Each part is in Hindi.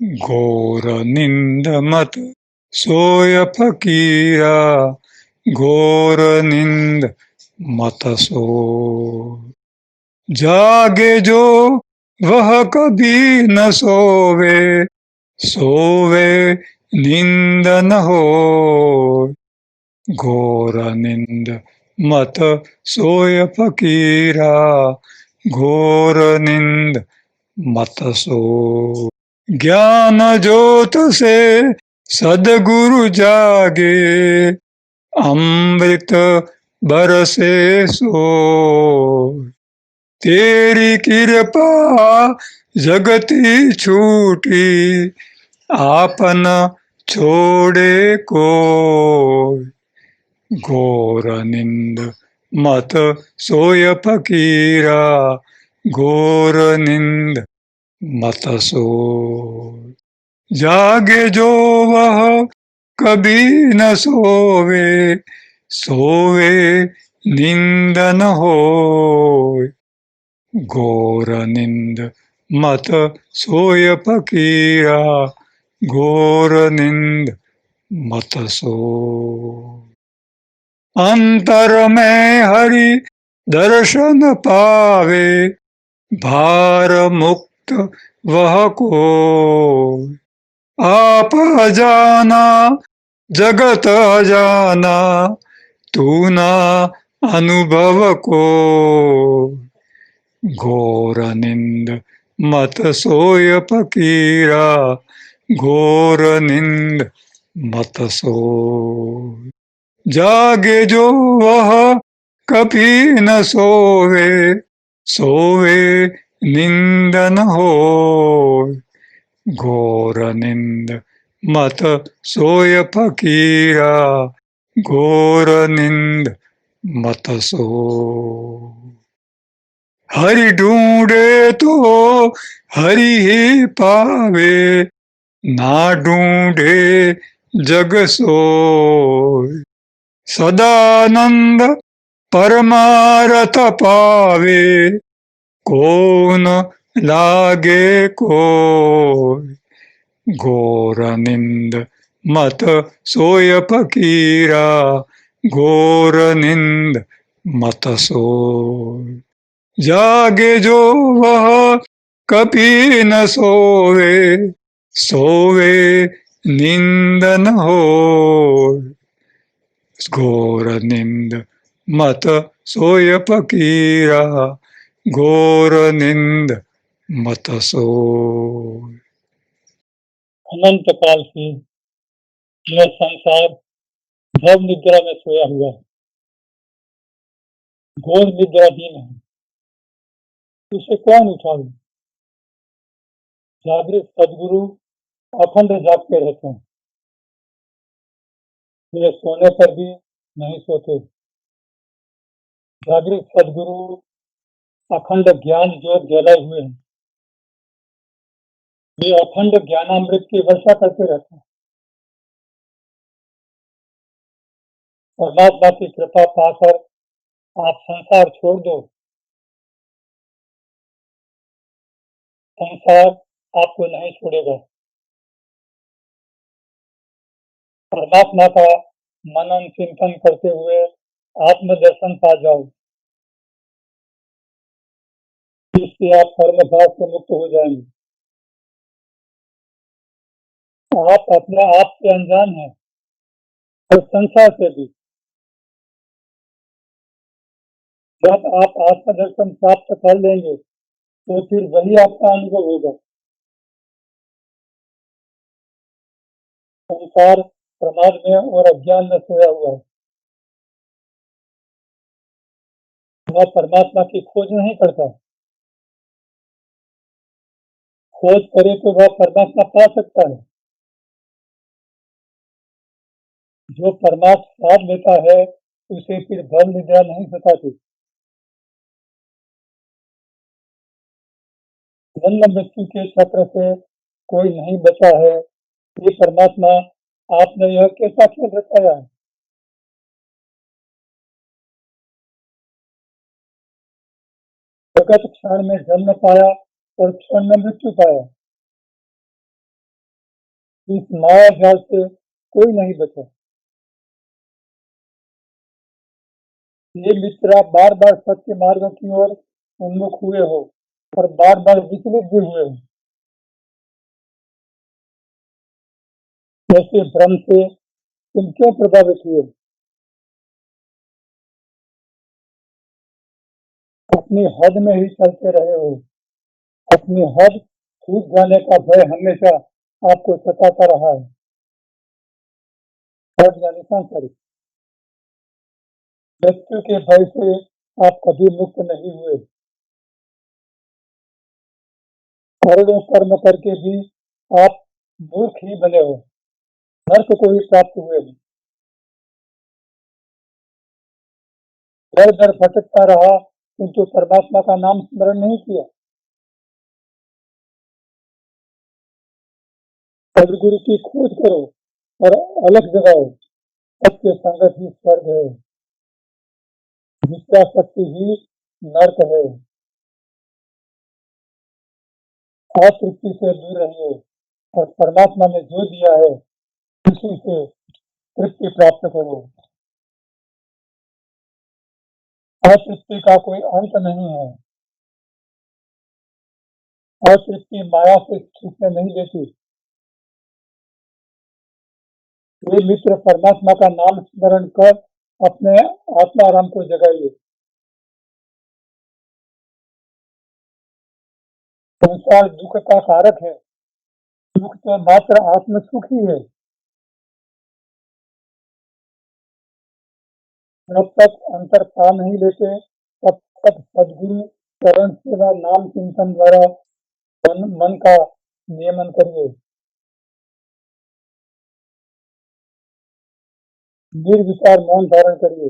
घोर निंद मत सोय फकीरा, घोर निंद मत सो। जागे जो वह कभी न सोवे, सोवे नींद न हो। घोर निंद मत सोय फकीरा, घोर निंद मत सो। ज्ञान ज्योत से सदगुरु जागे, अमृत बरसे सो। तेरी कृपा जगती छूटी, आपन छोड़े को। घोर निंद मत सोय फकीरा, घोर निंद मत सो। जागे जो वह कभी न सोवे, सोवे नींद न हो। घोर निंद मत सोय फकीरा, घोर निंद मत सो। अंतर में हरि दर्शन पावे, भार मुक्त वह को। आप अजाना जगत अजाना, तू ना अनुभव को। घोर निंद मत सोय फकीरा, घोर निंद मत सो। जागे जो वह कभी न सोवे, सोवे नींद न हो। घोर निंद मत सोय फकीरा, घोर निंद मत सो। हरि ढूंढे तो हरि ही पावे, ना ढूंढे जग सोय। सदानंद परमारथ पावे, कौन लागे कोय। घोर निंद मत सोय फकीरा, घोर निंद मत सो। जागे जो वह कभी न सोवे, सोवे नींद न हो। घोर निंद मत सोय फकीरा, घोर निंद मत सो। अनंत काल से यह संसार भव निद्रा में सोया हुआ है, घोर निद्राधीन है। इसे कौन उठावे? जागृत सदगुरु अखंड जागते रहते हैं, वे सोने पर भी नहीं सोते। जागृत सदगुरु अखंड ज्ञान ज्योत जलाए हुए हैं, वे अखंड ज्ञानामृत की वर्षा करते रहते हैं। परमात्मा की कृपा पाकर आप संसार छोड़ दो, संसार आपको नहीं छोड़ेगा। परमात्मा का मनन चिंतन करते हुए आत्मदर्शन पा जाओ, इससे आप कर्म भाव से मुक्त हो जाएंगे। आप अपने आप से अनजान हैं और संसार से भी। जब आप आत्मदर्शन प्राप्त कर लेंगे तो फिर वही आपका अनुभव होगा। संसार प्रमाद में और अज्ञान में सोया हुआ है, वह परमात्मा की खोज नहीं करता। खोज करे तो वह परमात्मा पा सकता है। जो परमात्मा साध लेता है उसे फिर भव निद्रा नहीं सताती। जन्म मृत्यु के चक्र से कोई नहीं बचा है, ये परमात्मा आपने यह कैसा खेल रचाया है? जगत क्षण में जन्म पाया और क्षण में मृत्यु पाया। इस माया जाल से कोई नहीं बचा। ये मित्र बार बार सत्य मार्ग की ओर उन्मुख हुए हो और बार बार विचलित भी हुए हो। ऐसे भ्रम से तुम क्यों प्रभावित हुए? अपनी हद में ही चलते रहे हो। अपनी हद छूट जाने का भय हमेशा आपको सताता रहा है। हद यानी सांसारिक मृत्यु के भय से आप कभी मुक्त नहीं हुए। करोड़ों कर्म करके भी आप मूर्ख ही बने हो, नर्क को ही प्राप्त हुए हो। दर दर भटकता रहा किंतु परमात्मा का नाम स्मरण नहीं किया। सदगुरु की खोज करो और अलग जगाओ। सत्य संगत ही स्वर्ग है, विद्या शक्ति ही नर्क है। असृप्ति से दूर रहिए और परमात्मा ने जो दिया है उसी से तृप्ति प्राप्त करो। असृप्ति का कोई अंत नहीं है। असृप्ति माया से छूटने नहीं देती। वे मित्र परमात्मा का नाम स्मरण कर अपने आत्माराम को जगाइए। संसार दुख का कारक है। दुख तो मात्र आत्म सुख ही है। जब तक अंतर पा नहीं लेते तब तक सदगुरु चरण सेवा नाम चिंतन द्वारा मन का नियमन करिए। निर्विचार मौन धारण करिए।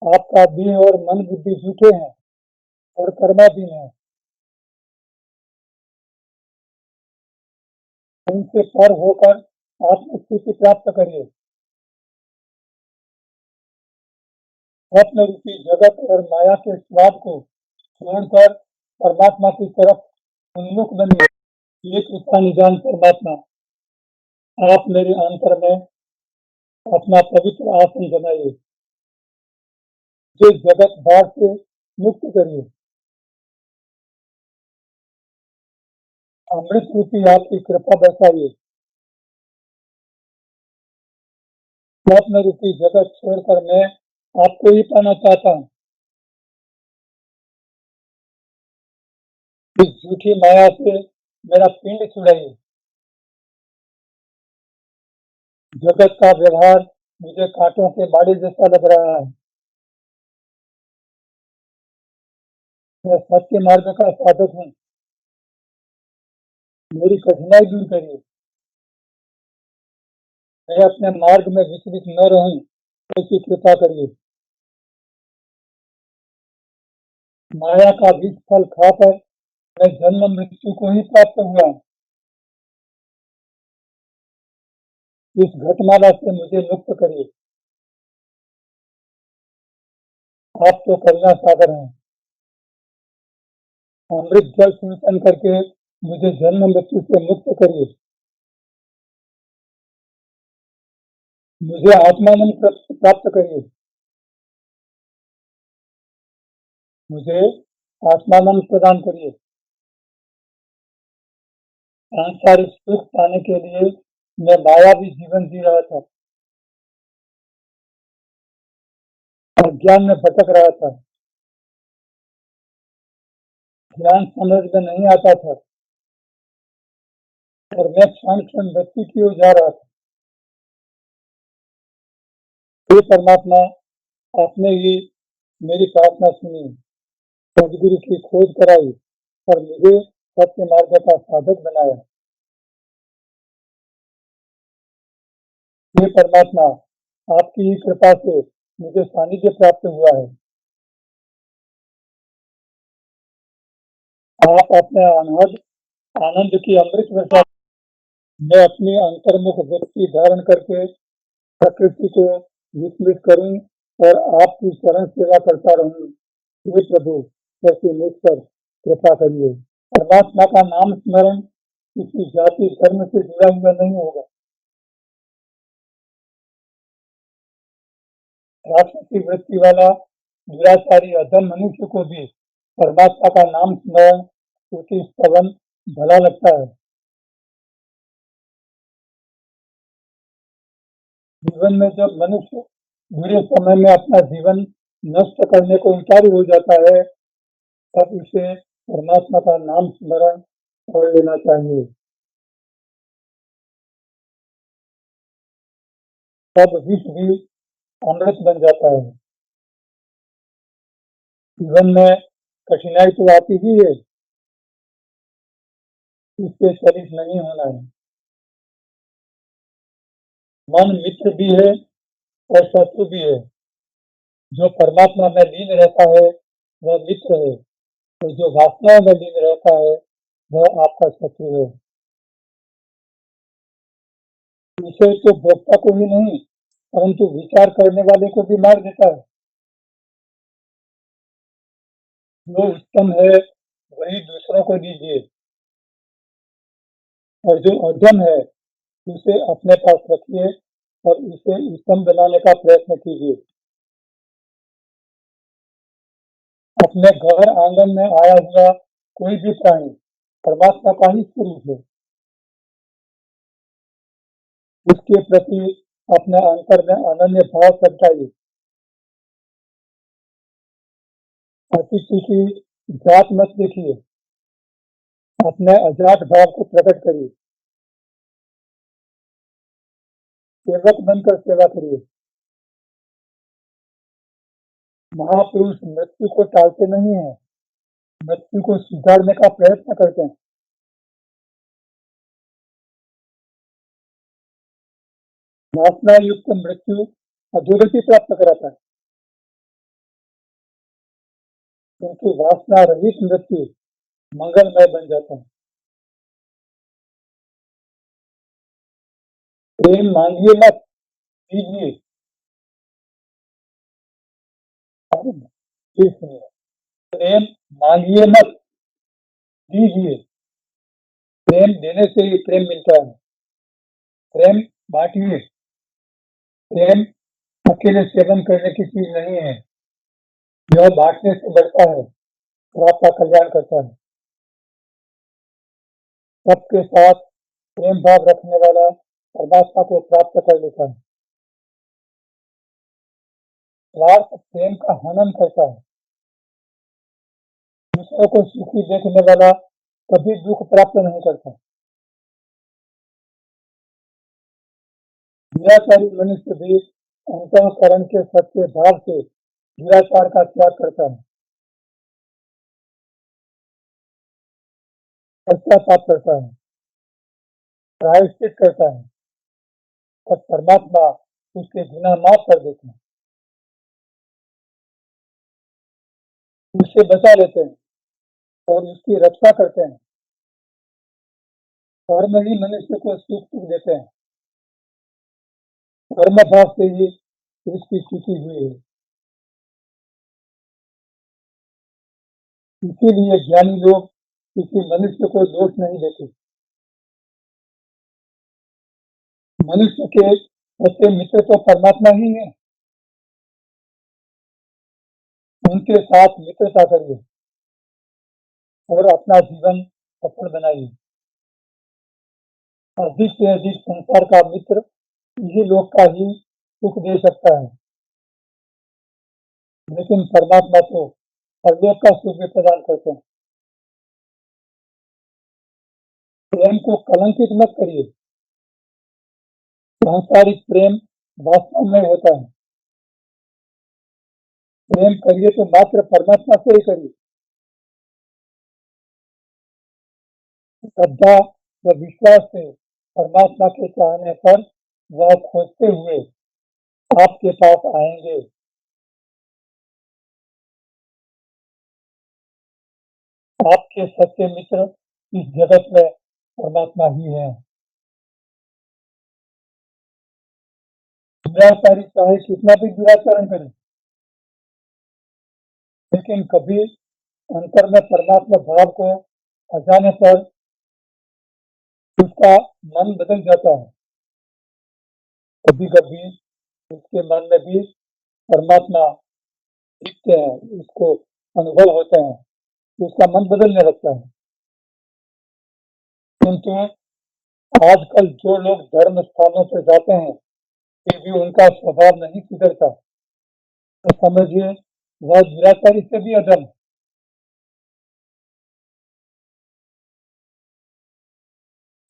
आपका देह और मन बुद्धि झूठे हैं और कर्माधीन है। उनसे पर होकर आत्मस्थिति प्राप्त करिए। स्वप्न रूपी जगत और माया के स्वाद को छोड़कर परमात्मा की तरफ उन्मुख बनिए। ये कृपा निदान परमात्मा, आप मेरे अंतर में अपना पवित्र आसन बनाइए। जिस जगत भार से मुक्त करिए। अमृत रूपी आपकी कृपा बरसाइए। स्वप्न रूपी जगत छोड़कर मैं आपको ही पाना चाहता हूँ। इस झूठी माया से मेरा पिंड छुड़ाइए। जगत का व्यवहार मुझे कांटों के बाड़े जैसा लग रहा है। मैं सत्य मार्ग का साधक हूँ। मेरी कठिनाई दूर करिए। मैं अपने मार्ग में विचलित न रहूं, ऐसी कृपा करिए। माया का बीज फल खाकर मैं जन्म मृत्यु को ही प्राप्त हुआ। इस घटमाला से मुझे मुक्त करिए। आप तो करुणा सागर हैं। अमृत जल सिंचन करके मुझे जन्म मृत्यु से मुक्त करिए। मुझे आत्मानंद प्राप्त करिए। मुझे आत्मानंद प्रदान करिए। सांसारिक सुख पाने के लिए मैं मायावी जीवन जी रहा था। अज्ञान में भटक रहा था। ध्यान समझ में नहीं आता था और मैं क्षण क्षण मृत्यु की ओर जा रहा था। हे परमात्मा, आपने ही मेरी प्रार्थना सुनी, सदगुरु की खोज कराई और मुझे सत्य मार्ग का साधक बनाया। हे परमात्मा, आपकी ही कृपा से मुझे सानिध्य प्राप्त हुआ है। आप अपने अनहद आनंद की अमृत वर्षा। मैं अपनी अंतर्मुख वृत्ति धारण करके प्रकृति को विस्मृत करूं और आपकी चरण सेवा करता रहूं। हे प्रभु, ऐसी मुझ पर कृपा करिए। परमात्मा का नाम स्मरण किसी जाति धर्म से जुड़ा हुआ नहीं होगा। राक्षसी वृत्ति वाला दुराचारी अधम मनुष्य को भी परमात्मा का नाम स्मरण स्तुति स्तवन भला लगता है। जीवन में जब मनुष्य बुरे समय में अपना जीवन नष्ट करने को उतारू हो जाता है, तब उसे परमात्मा का नाम स्मरण कर लेना चाहिए। तब विष भी अमृत बन जाता है। जीवन में कठिनाई तो आती ही है, इससे शरीर नहीं होना है। मन मित्र भी है और शत्रु भी है। जो परमात्मा में लीन रहता है वह मित्र है, और जो वासनाओं में लीन रहता है वह आपका शत्रु है। विषय तो भोक्ता को ही नहीं, परंतु विचार करने वाले को भी मार देता है। जो उत्तम है वही दूसरों को दीजिए, और जो अधम है उसे अपने पास रखिए और उसे उत्तम बनाने का प्रयत्न कीजिए। अपने घर आंगन में आया हुआ कोई भी प्राणी परमात्मा का ही स्वरूप है। उसके प्रति अपने अंतर में अनन्य भाव सच्चाइए। अतिथि की जात मत देखिए, अपने अजात भाव को प्रकट करिए। सेवक बनकर सेवा करिए। महापुरुष मृत्यु को टालते नहीं है, मृत्यु को सुधारने का प्रयत्न करते हैं। वासना युक्त मृत्यु अधोगति प्राप्त कराता है, क्योंकि वासना रहित मृत्यु मंगलमय बन जाता है। प्रेम मांगिए मत, दीजिए। फिर सुनिए, प्रेम मांगिए मत, दीजिए। प्रेम देने से ही प्रेम मिलता है। प्रेम बांटिए। प्रेम अकेले सेवन करने की चीज नहीं है, यह बांटने से बढ़ता है और आपका कल्याण करता है। सबके साथ प्रेम भाव रखने वाला परमात्मा को प्राप्त कर लेता है। स्वार्थ प्रेम का हनन करता है। दूसरों को सुखी देखने वाला कभी दुख प्राप्त नहीं करता। दुराचारी मनुष्य भी अंतःकरण के सच्चे भाव से दुराचार का त्याग करता है, पश्चाताप करता है, प्रायश्चित करता है, और परमात्मा उसके गुनाह माफ कर देते हैं, उससे बचा लेते हैं और उसकी रक्षा करते हैं। कर्म ही मनुष्य को सुख सुख देते हैं। कर्म भाव से ही सृष्टि टिकी हुई है। इसीलिए ज्ञानी लोग किसी मनुष्य को दोष नहीं देते। मनुष्य के सच्चे मित्र तो परमात्मा ही है। उनके साथ मित्रता करिए और अपना जीवन सफल बनाइए। अधिक से अधिक संसार का मित्र इसी लोक का ही सुख दे सकता है, लेकिन परमात्मा तो परलोक का सुख भी प्रदान करते हैं। प्रेम को कलंकित मत करिए। सांसारिक प्रेम वास्तव में होता है। प्रेम करिए तो मात्र परमात्मा से ही करिए। श्रद्धा व विश्वास से परमात्मा के चाहने पर वह खोजते हुए आपके पास आएंगे। आपके सच्चे मित्र इस जगत में परमात्मा ही है। दुराचारी चाहे कितना भी दुराचरण करे, लेकिन कभी अंतर में परमात्मा भाव को आ जाने पर उसका मन बदल जाता है। कभी कभी उसके मन में भी परमात्मा दिखते हैं, उसको अनुभव होते हैं, तो उसका मन बदलने लगता है। किंतु आजकल जो लोग धर्म स्थानों पर जाते हैं फिर भी उनका स्वभाव नहीं सुधरता, तो समझिए वह दुराचारी से भी अधम।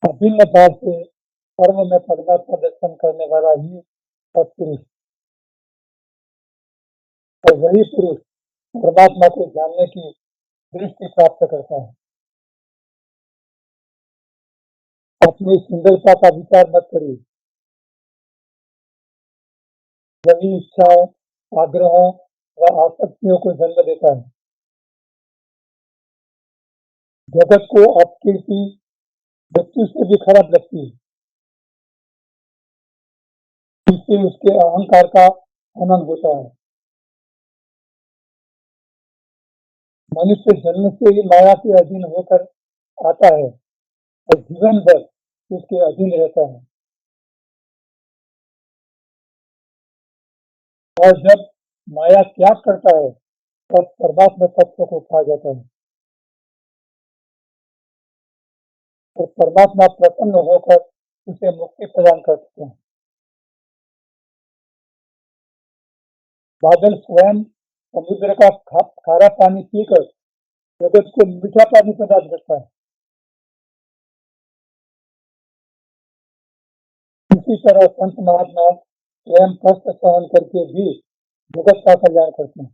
अभिन्न भाव से कर्म में परमात्मा दर्शन करने वाला ही सत्पुरुष, और वही पुरुष परमात्मा को जानने की दृष्टि प्राप्त करता है। अपनी सुंदरता का विचार मत करिए, वही इच्छाओं, आग्रहों व आसक्तियों को जन्म देता है। जगत को अपकीर्ति मृत्यु से भी खराब लगती है, इससे उसके अहंकार का हनन होता है। मनुष्य जन्म से ही माया के अधीन होकर आता है और जीवन भर उसके अधीन रहता है, और जब माया त्याग करता है तब परमात्मा तत्व को पा जाता है, और परमात्मा प्रसन्न होकर उसे मुक्ति प्रदान करते हैं। बादल स्वयं समुद्र का खारा पानी पीकर जगत को मीठा पानी प्रदान करता है। इसी तरह संत महात्मा स्वयं कष्ट सहन करके भी जगत का कल्याण करते हैं।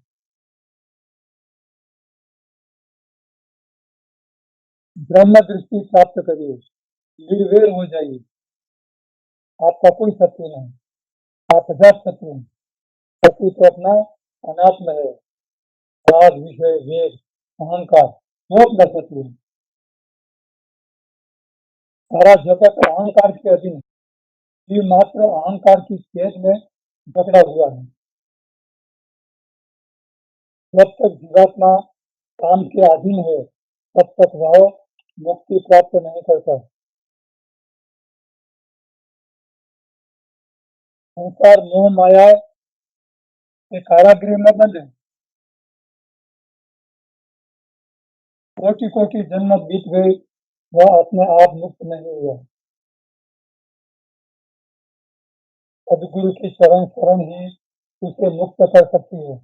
ब्रह्म दृष्टि प्राप्त करिए, निर्वैर हो जाइए। आपका कोई शत्रु नहीं, आप अजात शत्रु हैं। शत्रु तो अपना अनात्म है, राग विषय वेद अहंकार, वो अपना शत्रु है। सारा जगत अहंकार के अधीन है, जीव मात्र अहंकार की कैद में जकड़ा हुआ है। जब तक जीवात्मा काम के अधीन है तब तक वह मुक्ति प्राप्त नहीं करता। संसार मोह माया के कारागृह में बंद है। कोटि कोटि जन्म बीत गए, वह अपने आप मुक्त नहीं हुआ। सदगुरु की शरण शरण ही उसे मुक्त कर सकती है।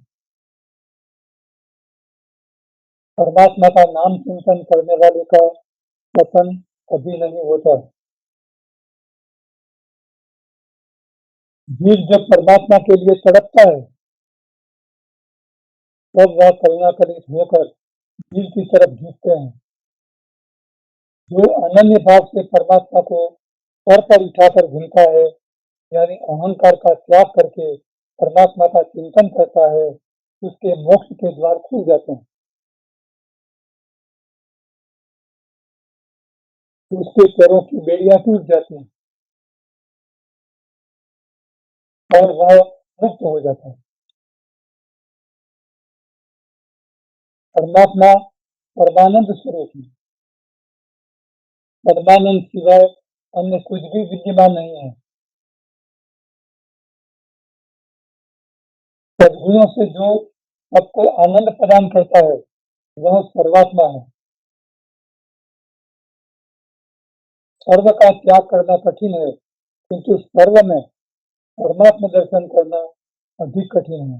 परमात्मा का नाम चिंतन करने वाले का पतन कभी नहीं होता। जीव जब परमात्मा के लिए तड़पता है तब वह करुणाकलित होकर जीव की तरफ झुकते हैं। जो अनन्य भाव से परमात्मा को सर पर उठाकर घूमता है, यानी अहंकार का त्याग करके परमात्मा का चिंतन करता है, उसके मोक्ष के द्वार खुल जाते हैं, उसके पैरों की बेड़ियां टूट जाती हैं और वह मुक्त हो जाता है। परमात्मा परमानंद स्वरूप है, परमानंद सिवाय अन्य कुछ भी विद्यमान नहीं है। सद्गुणों से जो सबको आनंद प्रदान करता है वह सर्वात्मा है। सर्व का त्याग करना कठिन है, किंतु सर्व में परमात्मा दर्शन करना अधिक कठिन है।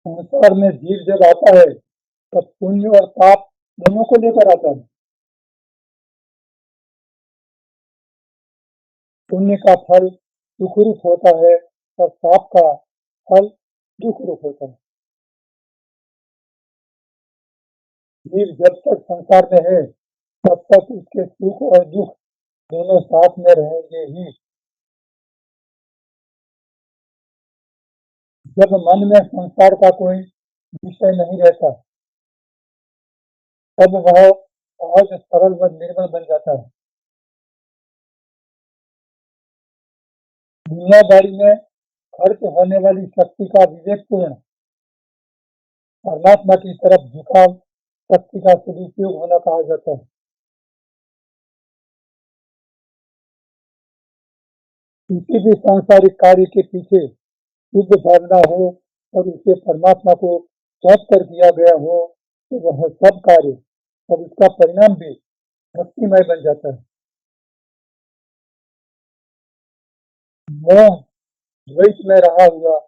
संसार में जीव जब आता है तब पुण्य और पाप दोनों को लेकर आता है। पुण्य का फल सुख रूप होता है और पाप का फल दुख रूप होता है। जीव जब तक संसार में है तब तक उसके सुख और दुख दोनों साथ में रहेंगे ही। जब मन में संसार का कोई विषय नहीं रहता तब वह सहज सरल व निर्मल बन जाता है। दुनियादारी में खर्च होने वाली शक्ति का विवेकपूर्ण परमात्मा की तरफ झुकाव शक्ति का सदुपयोग होना कहा जाता है। किसी भी सांसारिक कार्य के पीछे शुद्ध भावना हो और उसे परमात्मा को सौंप कर किया गया हो तो वह सब कार्य और उसका परिणाम भी भक्तिमय बन जाता है। मोह द्वैत में रहा हुआ,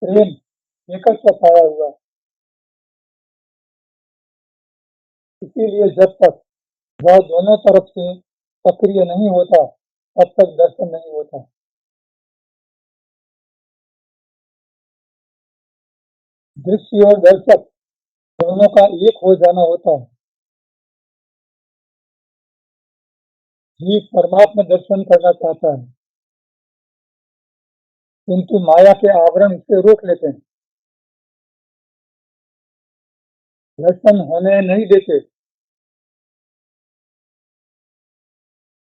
प्रेम एकत्व पाया हुआ, इसीलिए जब तक वह दोनों तरफ से सक्रिय नहीं होता तब तक दर्शन नहीं होता। दृश्य और दर्शक दोनों का एक हो जाना होता है। जीव परमात्मा दर्शन करना चाहता है किंतु माया के आवरण उसे रोक लेते हैं, दर्शन होने नहीं देते।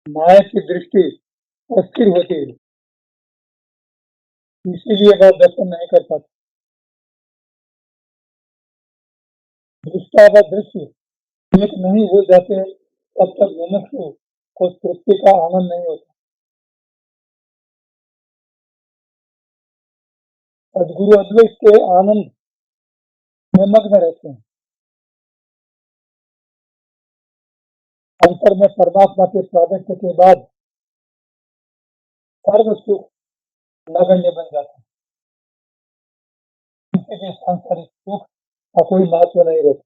माया की दृष्टि अस्थिर होती है, इसीलिए वह दर्शन नहीं कर पाता। दृष्टा व दृश्य एक नहीं हो जाते तब तक मुमुक्षु को तृप्ति का आनंद नहीं होता। सदगुरु अद्वैत के आनंद में मग्न रहते हैं। अंतर में परमात्मा के प्रागट्य के बाद सर्व सुख नगण्य बन जाता है। किसी भी सांसारिक सुख का कोई महत्व नहीं रहता।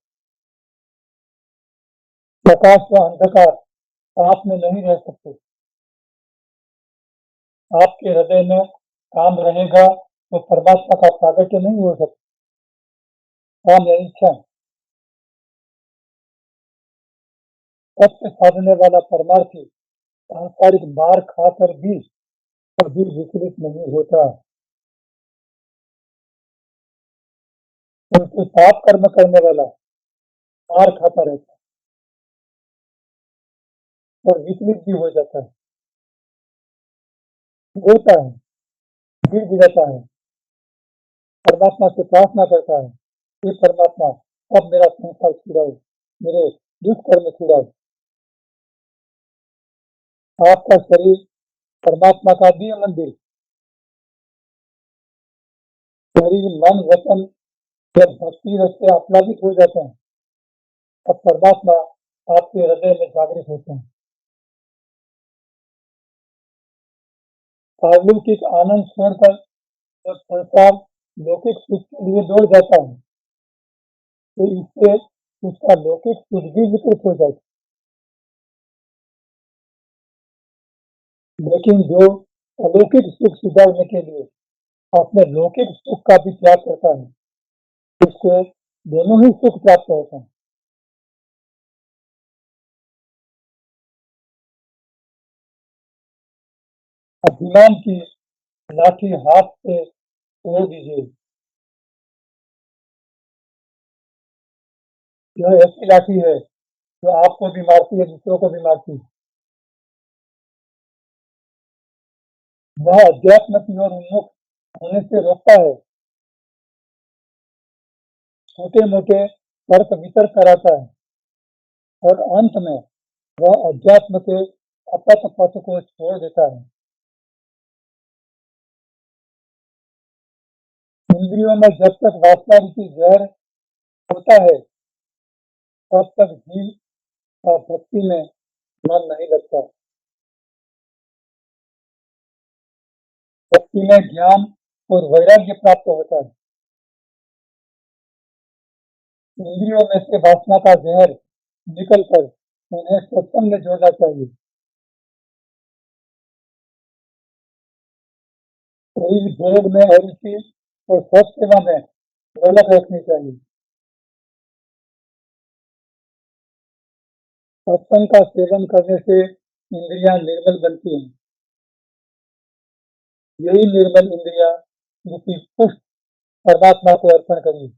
प्रकाश व अंधकार साथ में नहीं रह सकते। आपके हृदय में काम रहेगा तो परमात्मा का प्रागट्य नहीं हो सकता। काम या इच्छा सबसे साधने वाला परमार्थी सांसारिक मार खाकर भी कभी विचलित नहीं होता, क्योंकि पाप कर्म करने वाला मार खाता रहता है और विचलित भी हो जाता है, रोता है, गिर गिराता है, परमात्मा से प्रार्थना करता है, हे परमात्मा अब मेरा संसार छुड़ाओ, मेरे दुष्कर्म छुड़ाओ। आपका शरीर परमात्मा का दिव्य मंदिर, शरीर मन वचन जब भक्ति रस से आप्लावित हो जाते हैं तब परमात्मा आपके हृदय में जागृत होते हैं। पारलौकिक आनंद छोड़कर जब संसार लौकिक सुख के लिए दौड़ जाता है तो इससे उसका लौकिक सुख भी विकृत हो जाता है। लेकिन जो अलौकिक सुख सुधारने के लिए अपने लौकिक सुख का भी त्याग करता है उसको दोनों ही सुख प्राप्त होते हैं। अभिमान की लाठी हाथ से तोड़ दीजिए। यह ऐसी लाठी है जो आपको भी मारती है, दूसरों को भी मारती है। वह अध्यात्म की ओर उन्मुख होने से रोकता है, छोटे मोटे तर्क वितर्क कराता है और अंत में वह अध्यात्म के अपत पथ को छोड़ देता है। इंद्रियों में जब तक वासना रूपी जहर होता है तब तक जीव का भक्ति में मन नहीं लगता। भक्ति में ज्ञान और वैराग्य प्राप्त होता है। इंद्रियों में से वासना का जहर निकलकर उन्हें सत्संग में जोड़ना चाहिए। शरीर भोग में अरुचि और सब सेवा में ढोलक रखनी चाहिए। सत्संग का सेवन करने से इंद्रियां निर्मल बनती हैं। यही निर्मल इंद्रियां रूपी पुष्प परमात्मा को अर्पण करिए।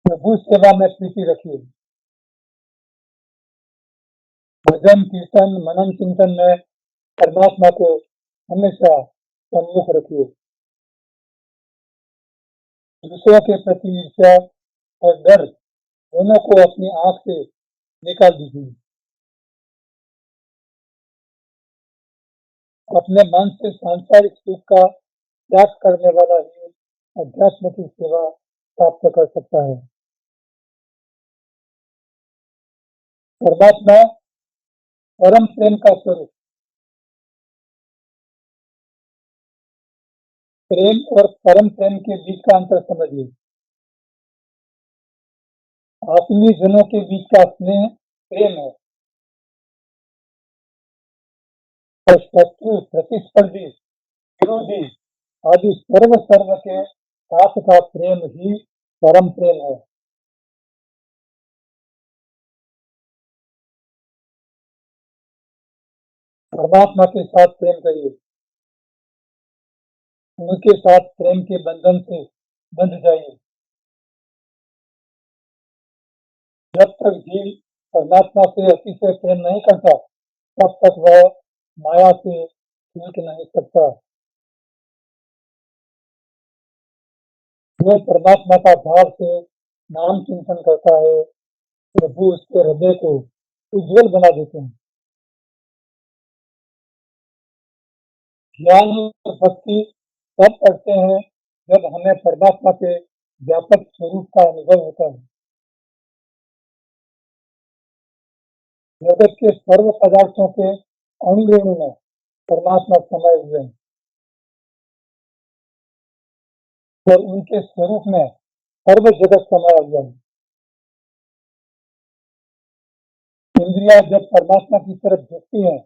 प्रभु सेवा में प्रीति रखिए। भजन कीर्तन मनन चिंतन में परमात्मा को हमेशा सम्मुख रखिए। दूसरों के प्रति ईर्ष्या और डर दोनों को अपनी आंख से निकाल दीजिए। अपने मन से सांसारिक सुख का त्याग करने वाला ही अध्यात्म की सेवा प्राप्त कर सकता है। परमात्मा परम प्रेम का स्वरूप। प्रेम और परम प्रेम के बीच का अंतर समझिए। आत्मीय जनों के बीच का स्नेह प्रेम है और शत्रु, प्रतिस्पर्धी, विरोधी आदि सर्व के साथ का प्रेम ही परम प्रेम है। परमात्मा के साथ प्रेम करिए। उनके साथ प्रेम के बंधन से बंध जाइए। जब तक जीव परमात्मा से अतिशय प्रेम नहीं करता, तब तक वह माया से छूट नहीं सकता। जो परमात्मा का भाव से नाम चिंतन करता है, प्रभु उसके हृदय को उज्जवल बना देते हैं। ज्ञान और भक्ति तब करते हैं जब हमें परमात्मा के व्यापक स्वरूप का अनुभव होता है। जगत के सर्व पदार्थों के अणु में परमात्मा समाये हुए हैं और उनके स्वरूप में सर्व जगत समाया हुआ है। इंद्रियां जब परमात्मा की तरफ झुकती हैं,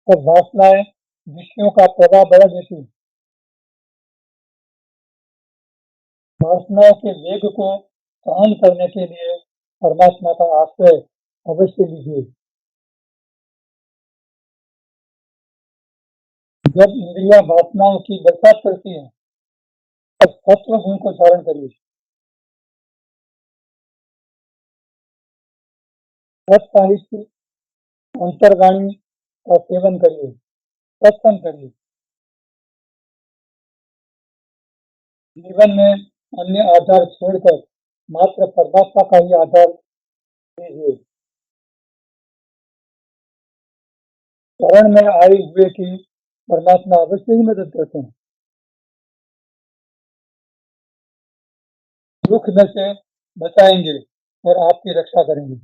तब वासनाएं विषयों का प्रभाव बढ़ा देती हैं। वासनाओं के वेग को सहन करने के लिए परमात्मा का आश्रय अवश्य लीजिए। जब इंद्रियां वासनाओं की बरसात करती हैं, तब सत्व गुण को धारण करिए। सत्साहित्य, अंतर्वाणी का सेवन करिए, सत्संग करिए। जीवन में अन्य आधार छोड़कर मात्र परमात्मा का ही आधार लीजिए। शरण में आए हुए की परमात्मा अवश्य ही मदद करते हैं। दुख में से बचाएंगे और आपकी रक्षा करेंगे।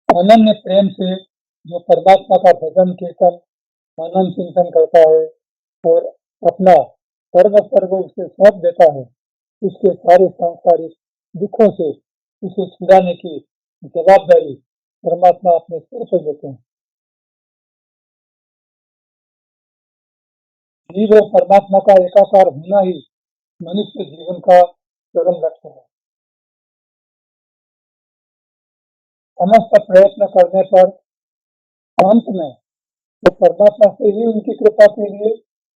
अनन्य प्रेम से जो परमात्मा का भजन कीर्तन मनन चिंतन करता है और अपना सर्व उसे सौंप देता है, उसके सारे सांसारिक दुखों से उसे छुड़ाने की जवाबदारी परमात्मा अपने सिर पर लेते हैं। जीव और परमात्मा का एकाकार होना ही मनुष्य जीवन का चरम लक्ष्य है। समस्त प्रयत्न करने पर अंत में तो परमात्मा से ही उनकी कृपा के लिए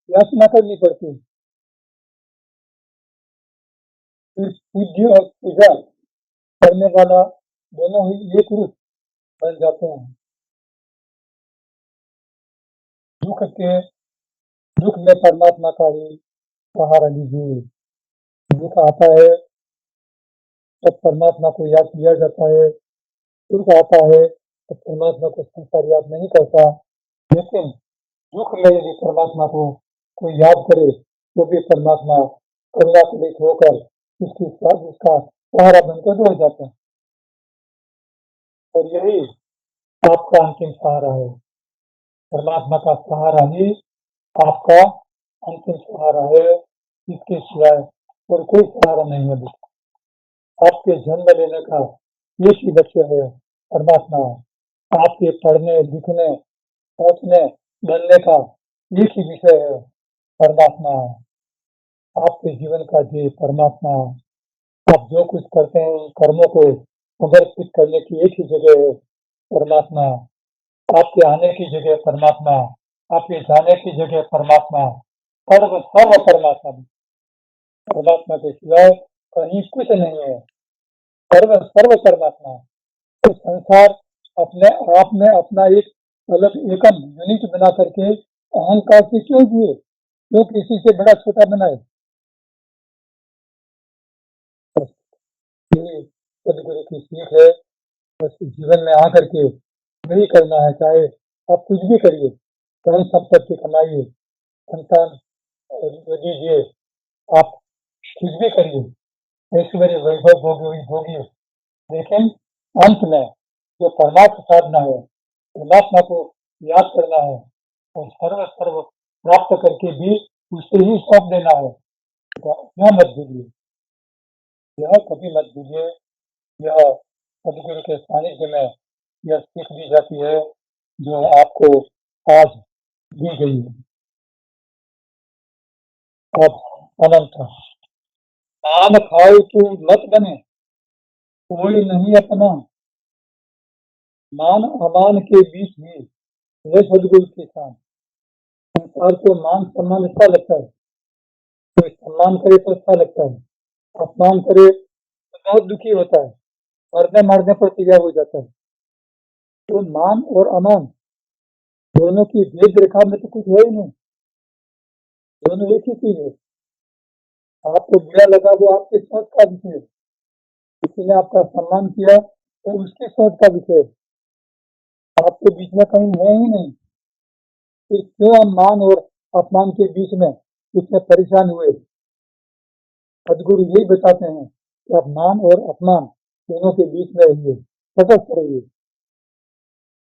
याचना करनी पड़ती है। फिर पूज्य और पूजा करने वाला दोनों ही एक रूप बन जाते हैं। दुख के दुख में परमात्मा का ही सहारा लीजिए। दुख आता है तब परमात्मा को याद किया जाता है, सुख आता है तब परमात्मा को संसार याद नहीं करता। लेकिन दुख में यदि परमात्मा को कोई याद करे तो भी परमात्मा करुणा पीड़ित होकर उसका सहारा बनकर हो जाता है। और यही आपका अंतिम सहारा है। परमात्मा का सहारा ही आपका अंतिम सहारा है। इसके सिवाय और कोई सहारा नहीं है। आपके जन्म लेने का एक ही लक्ष्य है, परमात्मा। आपके पढ़ने लिखने सोचने बनने का एक ही विषय है, परमात्मा। आपके जीवन का ध्येय परमात्मा। आप जो कुछ करते हैं कर्मों को समर्पित करने की एक ही जगह है, परमात्मा। आपके आने की जगह परमात्मा, आपके जाने की जगह परमात्मा। सर्व सर्व परमात्मा। परमात्मा के सिवाय कहीं कुछ नहीं है। सर्व सर्व परमात्मा। तो संसार अपने आप में अपना एक अलग एकम यूनिट बना करके अहंकार से क्यों जिए, क्यों किसी से बड़ा छोटा बनाए। बस ये सदगुरु की सीख है। बस जीवन में आकर के वही करना है, चाहे आप कुछ भी करिए, धन संपत्ति कमाइए, संतान दीजिए, आप कुछ भी करिए, ऐश्वर्य वैभव भोगिए, लेकिन अंत में जो परमात्म साधना है, परमात्मा को याद करना है और सर्व सर्व प्राप्त करके भी उससे ही सौंप देना है। यह मत भूलिए, यह कभी मत भूलिए। यह सदगुरु के सानिध्य में यह सीख दी जाती है जो आपको आज दी गई है। अब अनंत आम खाओ तू मत बने, कोई नहीं अपना, मान अमान के बीच भी है सदगुरु के साथ। संसार को मान सम्मान अच्छा लगता है, कोई सम्मान करे तो अच्छा लगता है, अपमान करे तो बहुत दुखी होता है, मरने मारने पर तैयार हो जाता है। तो मान और अमान दोनों की भेद रेखा में तो कुछ है ही नहीं, दोनों एक ही चीज है। आपको बुरा लगा वो आपके सोच का विषय है, किसी ने आपका सम्मान किया तो उसकी सोच का विषय है, आपके बीच में कहीं है ही नहीं। फिर क्यों हम मान और अपमान के बीच में इतने परेशान हुए। सदगुरु यही बताते हैं कि आप मान और अपमान दोनों के बीच में रहिए, तटस्थ रहिए।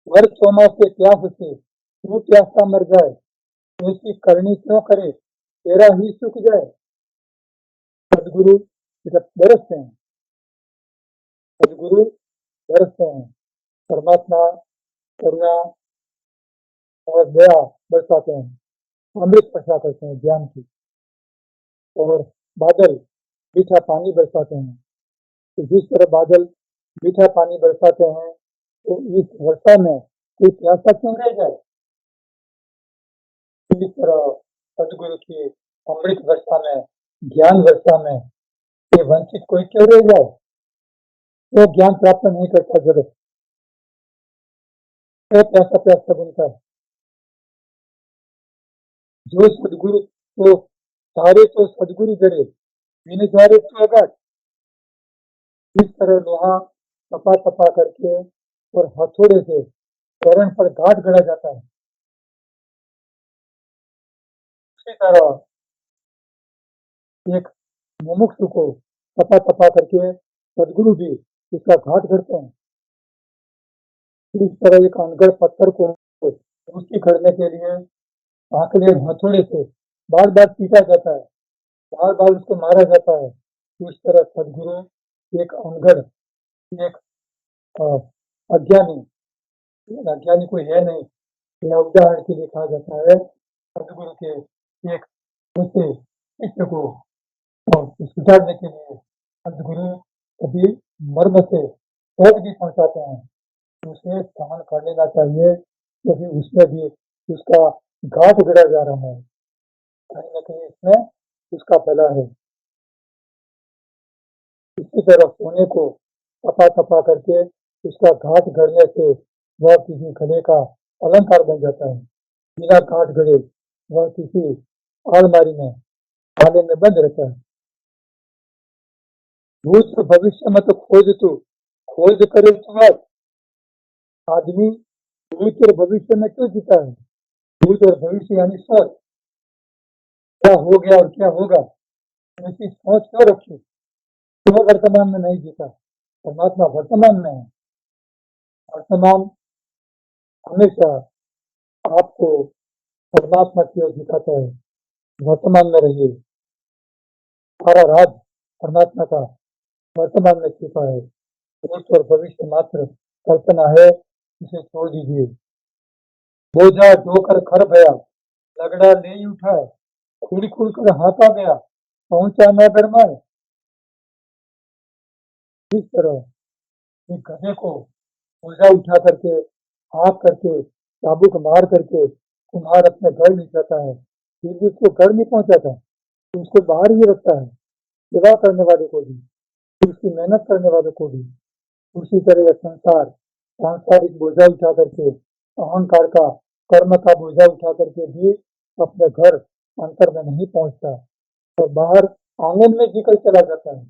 वर्ष 6 मास के प्यास से तू प्यासा मर जाए, ऐसी करनी क्यों करे, तेरा ही सूख जाए। सदगुरु बरसते हैं, सदगुरु बरसते हैं, परमात्मा करुणा और दया बरसाते हैं, अमृत वर्षा करते हैं ज्ञान की, और बादल मीठा पानी बरसाते हैं। तो जिस तरह बादल मीठा पानी बरसाते हैं, तो इस वर्षा में कोई प्यासा क्यों रह जाए। इस तरह सदगुरु की अमृत वर्षा में, ज्ञान वर्षा में ये वंचित कोई क्यों रह जाए। वो ज्ञान प्राप्त नहीं करता जगत, वो प्यासा प्यासा बनता है। जो सदगुरु तो सारे तो सदगुरु जड़े, बिन द्वारे तो अगाध। इस तरह लोहा तपा तपा करके और हथौड़े से चरण पर गांठ गड़ा जाता है, उसी तरह एक मुमुक्षु को तपा तपा करके सदगुरु भी इसका घाट करते हैं। इस तरह एक अनगढ़ पत्थर को ऊंची करने के लिए आंकड़े हथौड़े से बार बार पीटा जाता है, बार बार उसको मारा जाता है। इस तरह सदगुरु एक अनगढ़, एक अज्ञानी, अज्ञानी कोई है नहीं, यह उदाहरण के लिए कहा जाता है। सदगुरु के एक ऐसे शिष्य को सुधारने के लिए सदगुरु कभी मर्म से चोट भी पहुंचाते हैं, उसे सहन कर लेना चाहिए, क्योंकि उसमें भी उसका घाट गड़ा जा रहा है, कहीं न कहीं इसमें उसका भला है। इसी तरह सोने को तपा तपा करके उसका घाट गड़ने से वह किसी गले का अलंकार बन जाता है, बिना घाट गड़े वह किसी अलमारी में ताले में बंद रहता है। भूत भविष्य मत खोज तू, खोज करे तू आज। आदमी भूत और भविष्य में क्यों जीता है, भूत और भविष्य यानी सोच, क्या हो गया और क्या होगा, ऐसी सोच क्यों रखी, क्यों वर्तमान में नहीं जीता। परमात्मा वर्तमान में है, वर्तमान हमेशा आपको परमात्मा की ओर दिखाता है। वर्तमान में रहिए, सारा राज परमात्मा का वर्तमान में छिपा है, भूत और भविष्य मात्र कल्पना है, इसे छोड़ दीजिए। बोझा ढोकर खर भया, लगड़ा ले उठा, खुल खुल कर हाथा गया, पहुंचा न गरमाए। इस तरह एक गधे को बोझा उठा करके, हाँक करके, चाबुक मार करके कुम्हार अपने घर ले जाता है, फिर भी उसको घर नहीं पहुंचाता, तो उसको बाहर ही रखता है, सेवा करने वाले को भी, उसकी मेहनत करने वाले को भी। उसी तरह यह संसार सांसारिक बोझा उठा करके अहंकार का, कर्म का बोझा उठा करके भी अपने घर अंतर में नहीं पहुंचता और बाहर आंगन में जीकर चला जाता है।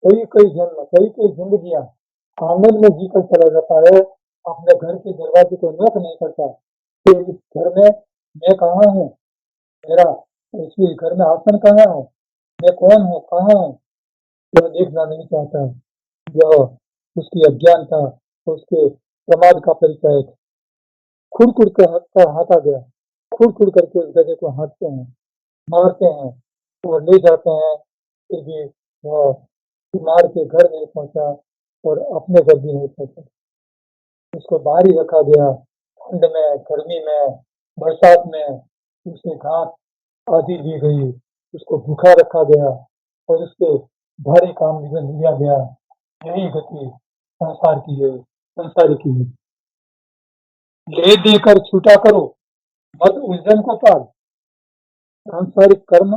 कई कई जन्म, कई कई जिंदगियां आंगन में जीकर चला जाता है, अपने घर के दरवाजे को नोक नहीं करता कि इस घर में मैं कहाँ हूँ, मेरा इस घर में आसन कहाँ है, मैं कौन हूँ, कहाँ हूँ, यह देखना नहीं चाहता। यह उसकी अज्ञानता, उसके प्रमाद का परिचय है। खुद खुद कर हाथा गया, खुद खुद करके उस गधे को हाँकते हैं, मारते हैं और ले जाते हैं, फिर भी वह बीमार के घर नहीं पहुंचा और अपने घर भी नहीं पहुंचा। उसको बाहर ही रखा गया, ठंड में, गर्मी में, बरसात में, उसे घास आदि दी गई, उसको भूखा रखा गया और उसके भारी काम में लिया गया। यही गति संसार की है, संसार की है। ले देकर छूटा करो, मत उलझन को पाल। सांसारिक कर्म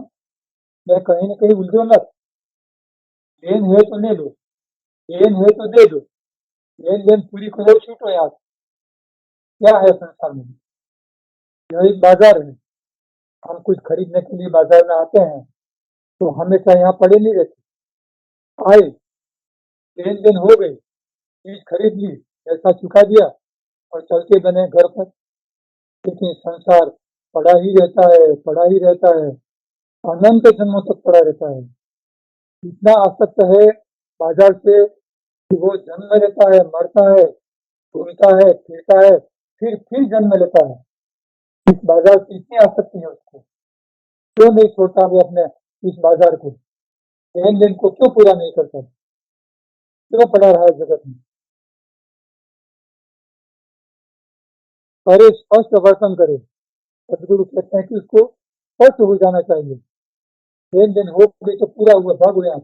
में कहीं न कहीं उलझो मत। लेन है तो ले लो, लेन है तो दे दो, लेन देन पूरी करो, छूटो यहाँ से। क्या है संसार में? यह एक बाजार है। हम कुछ खरीदने के लिए बाजार में आते हैं तो हमेशा यहाँ पड़े नहीं रहते। आए, लेन देन हो गई, चीज खरीद ली, पैसा चुका दिया और चलते बने घर पर। लेकिन संसार पड़ा ही रहता है, पड़ा ही रहता है, अनंत जन्मों तक पड़ा रहता है। इतना आसक्त है बाजार से कि वो जन्म लेता है, मरता है, घूमता है, फिरता है, फिर जन्म लेता है। इस बाजार की इतनी आसक्ति है उसको, क्यों नहीं छोड़ता वो अपने इस बाजार को, लेन देन को क्यों पूरा नहीं करता, क्यों पड़ा रहा है जगत में? करे स्पष्ट वर्तन करे। सदगुरु कहते हैं कि उसको स्पष्ट हो जाना चाहिए। लेन देन हो गई तो पूरा हुआ, भाग हुआ।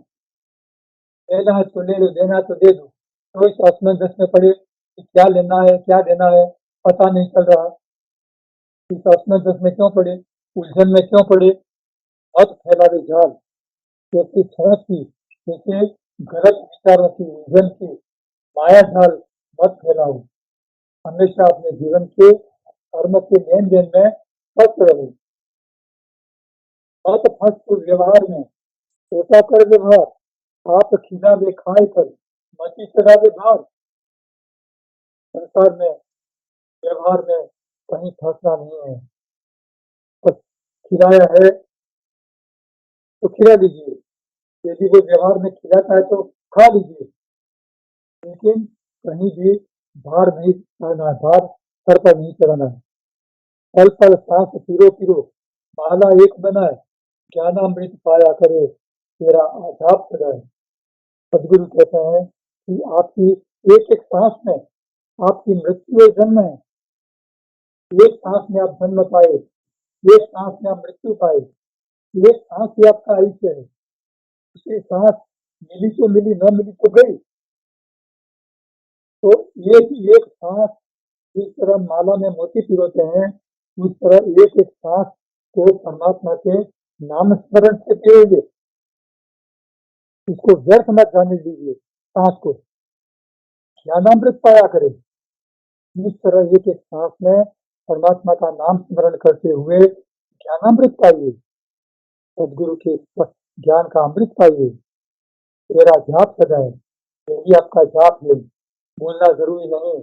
लेना है तो ले लो, देना है तो दे दो। तो इस असमंजस में पड़े कि क्या लेना है, क्या देना है, पता नहीं चल रहा। इस असमंजस में क्यों पड़े, उलझन में क्यों पड़े? मत फैलावे जाल, जैसे सोच की, जैसे गलत विचारों की, उलझन की माया जाल मत फैलाओ। हमेशा अपने जीवन के कर्म के लेन देन में स्वस्थ रहो। मत फंस तो व्यवहार में, छोटा कर व्यवहार, आप खिलावे खाए कर, मची चढ़ावे भार। संसार में, व्यवहार में कहीं फंसना नहीं है। बस खिलाया है तो खिला दीजिए, यदि वो व्यवहार में खिलाता है तो खा लीजिए, लेकिन कहीं भी भार नहीं चढ़ाना है, भार सर पर नहीं चढ़ाना है। पल पल सांस पिरो पिरो, माला एक बनाए, ज्ञानामृत पाया करे, तेरा आजाद सदाए। सदगुरु कहते हैं कि आपकी एक एक सांस में आपकी मृत्यु और जन्म है। एक सांस में आप जन्म पाए, एक सांस में आप मृत्यु पाए, एक सांस ही आपका आयुष्य है। दूसरी सांस मिली तो मिली, न मिली तो गई। तो एक एक सांस, जिस तरह माला में मोती पिरोते हैं, उस तरह एक एक सांस को परमात्मा के नाम स्मरण से पिरोगे। इसको व्यर्थ मत जाने दीजिए, सांस को ज्ञानामृत पाया करे। इस तरह एक एक सांस में परमात्मा का नाम स्मरण करते हुए ज्ञानामृत पाइए, सदगुरु के ज्ञान का अमृत पाइए। तेरा जाप सजाए, यही आपका जाप है। बोलना जरूरी नहीं,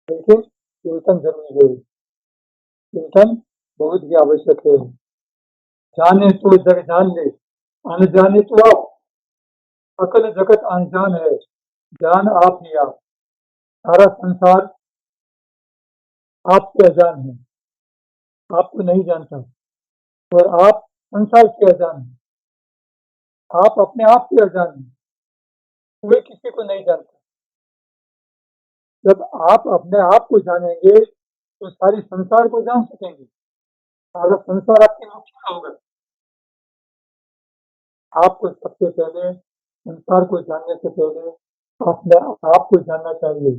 लेकिन चिंतन जरूरी है। चिंतन बहुत ही आवश्यक है। जाने तो जग जान ले, अनजाने तो आप। सकल जगत अनजान है, जान आप ही आप। सारा संसार आपसे अजान है, आपको नहीं जानता, और आप संसार से अजान हैं। आप अपने आप से अजान हैं, कोई किसी को नहीं जानता। जब आप अपने आप को जानेंगे तो सारी संसार को जान सकेंगे, सारा संसार आपके मुख्य होगा। आपको सबसे पहले संसार को जानने से पहले अपने आप को जानना चाहिए।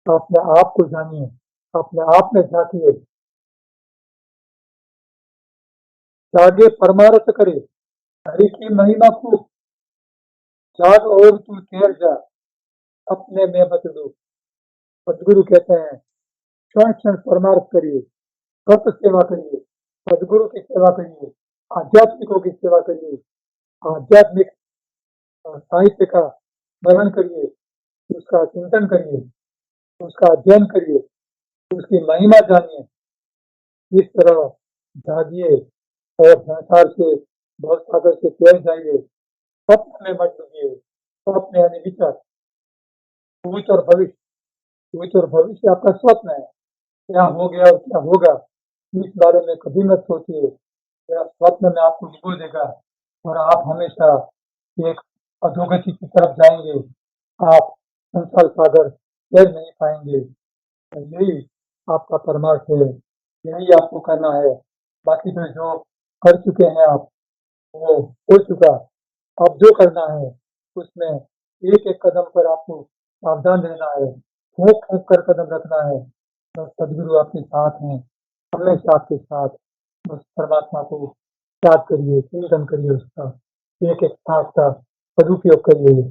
अपने आप को जानिए, अपने आप में झांकिए, जागे परमारथ करे, हरि की महिमा खूब। जाग और तू ठहर जा, अपने में मत डूब। सदगुरु कहते हैं क्षण क्षण परमार्थ करिए, सत सेवा करिए, सदगुरु की सेवा करिए, आध्यात्मिकों की सेवा करिए, आध्यात्मिक साहित्य का मनन करिए, उसका चिंतन करिए, उसका अध्ययन करिए, उसकी महिमा जानिए। इस तरह जागिए और संसार से भव सागर से तैर जाइए। स्वप्न में मत डूबिए। स्वप्न यानी विचार, भूत और भविष्य। भूत और भविष्य आपका स्वप्न है, क्या हो गया और क्या होगा इस बारे में कभी मत सोचिए। यह स्वप्न में आपको डुबो देगा और आप हमेशा एक अधोगति की तरफ जाएंगे। आप संसार सागर तैर नहीं पाएंगे। यही आपका परमार्थ है, यही आपको करना है। बाकी तो जो कर चुके हैं आप, वो हो चुका। अब जो करना है उसमें एक एक कदम पर आपको सावधान रहना है, ठोक ठोक कर कदम रखना है। तो सदगुरु आपके साथ हैं, हमेशा आपके साथ। बस परमात्मा को याद करिए, चिंतन करिए, उसका एक एक सांस का सदुपयोग करिए।